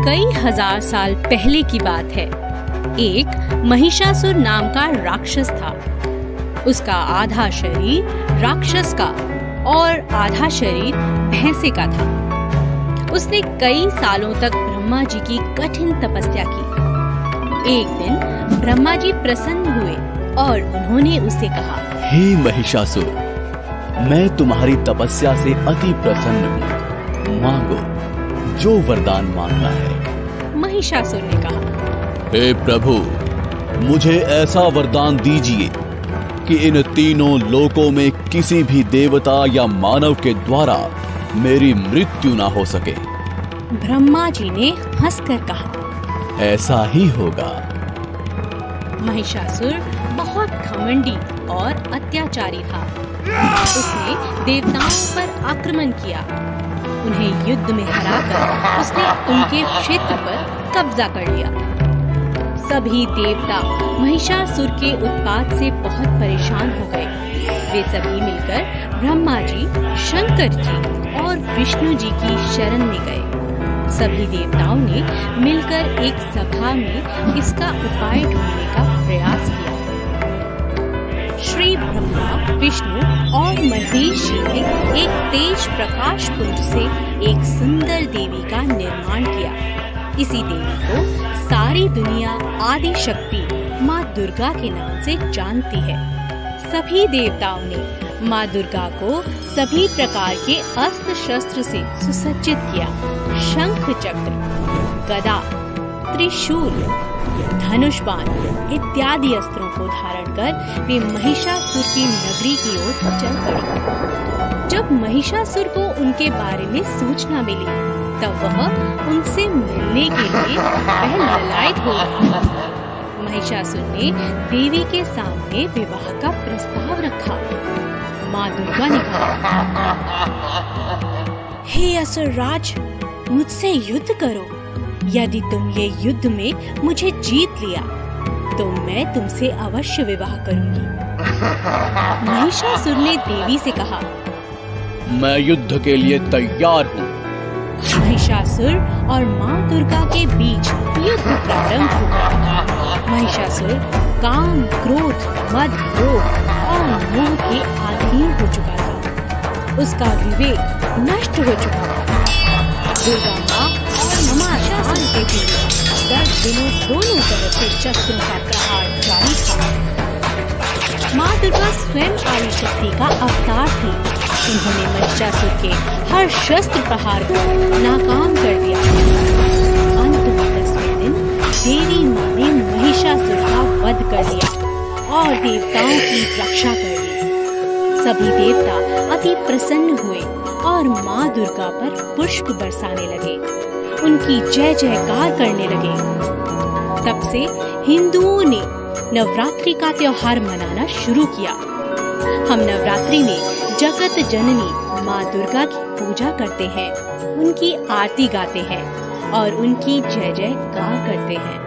कई हजार साल पहले की बात है। एक महिषासुर नाम का राक्षस था। उसका आधा शरीर राक्षस का और आधा शरीर भैंसे का था। उसने कई सालों तक ब्रह्मा जी की कठिन तपस्या की। एक दिन ब्रह्मा जी प्रसन्न हुए और उन्होंने उससे कहा, हे महिषासुर, मैं तुम्हारी तपस्या से अति प्रसन्न हूँ। मांगो जो वरदान मांगना है। महिषासुर ने कहा, हे प्रभु, मुझे ऐसा वरदान दीजिए कि इन तीनों लोकों में किसी भी देवता या मानव के द्वारा मेरी मृत्यु ना हो सके। ब्रह्मा जी ने हंसकर कहा, ऐसा ही होगा। महिषासुर बहुत घमंडी और अत्याचारी था। उसने देवताओं पर आक्रमण किया। उन्हें युद्ध में हराकर उसने उनके क्षेत्र पर कब्जा कर लिया। सभी देवता महिषासुर के उत्पात से बहुत परेशान हो गए। वे सभी मिलकर ब्रह्मा जी, शंकर जी और विष्णु जी की शरण में गए। सभी देवताओं ने मिलकर एक सभा में इसका उपाय ढूंढने का प्रयास किया। श्री ब्रह्मा, विष्णु और महेश जी ने एक तेज प्रकाश पुंज से एक सुंदर देवी का निर्माण किया। इसी देवी को सारी दुनिया आदि शक्ति माँ दुर्गा के नाम से जानती है। सभी देवताओं ने माँ दुर्गा को सभी प्रकार के अस्त्र शस्त्र से सुसज्जित किया। शंख चक्र, गदा, त्रिशूल, धनुष बाण इत्यादि अस्त्रों को धारण कर वे महिषासुर की नगरी की ओर चल पड़ी। जब महिषासुर को उनके बारे में सूचना मिली, तब वह उनसे मिलने के लिए वह ललायत हो गया। महिषासुर ने देवी के सामने विवाह का प्रस्ताव रखा। माँ दुर्गा ने कहा, हे असुरराज, मुझसे युद्ध करो। यदि तुम ये युद्ध में मुझे जीत लिया, तो मैं तुमसे अवश्य विवाह करूंगी। महिषासुर ने देवी से कहा, मैं युद्ध के लिए तैयार हूँ। महिषासुर और माँ दुर्गा के बीच युद्ध प्रारंभ हुआ। महिषासुर काम, क्रोध, मद, लोभ और मोह के अधीन हो चुका था। उसका विवेक नष्ट हो चुका था। दुर्गा माँ और महिषासुर के बीच 10 दिनों दोनों तरफ से शस्त्रों का प्रहार जारी था। माँ दुर्गा स्वयं आदि शक्ति का अवतार थी। उन्होंने महिषासुर के हर शस्त्र प्रहार को नाकाम कर दिया। अंत में 10वें दिन देवी माँ ने महिषासुर का वध कर दिया और देवताओं की रक्षा कर दी। सभी देवता अति प्रसन्न हुए और माँ दुर्गा पर पुष्प बरसाने लगे। उनकी जय जयकार करने लगे। तब से हिंदुओं ने नवरात्रि का त्योहार मनाना शुरू किया। हम नवरात्रि में जगत जननी माँ दुर्गा की पूजा करते हैं, उनकी आरती गाते हैं और उनकी जय जयकार करते हैं।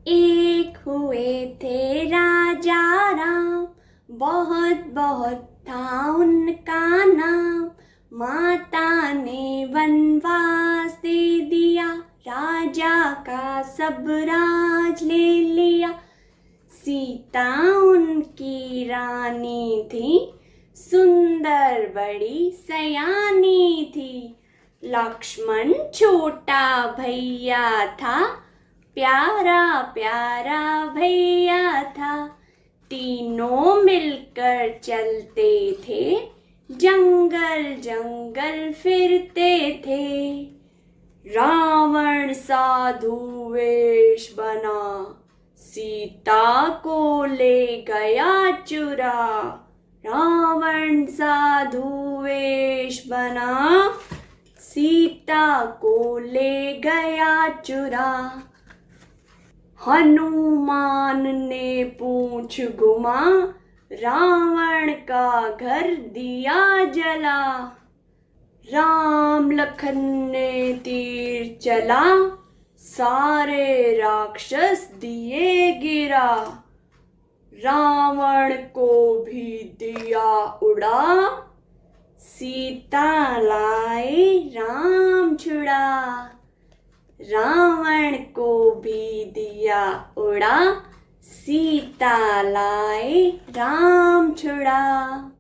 एक हुए थे राजा राम, बहुत बहुत था उनका नाम। माता ने वनवास दे दिया, राजा का सब राज ले लिया। सीता उनकी रानी थी, सुंदर बड़ी सयानी थी। लक्ष्मण छोटा भैया था, प्यारा प्यारा भैया था। तीनों मिलकर चलते थे, जंगल जंगल फिरते थे। रावण साधु वेश बना, सीता को ले गया चुरा। रावण साधु वेश बना, सीता को ले गया चुरा। हनुमान ने पूंछ घुमा, रावण का घर दिया जला। राम लखन ने तीर चला, सारे राक्षस दिए गिरा। रावण को भी दिया उड़ा, सीता लाए राम छुड़ा। रावण को भी दिया उड़ा, सीता लाए राम छुड़ा।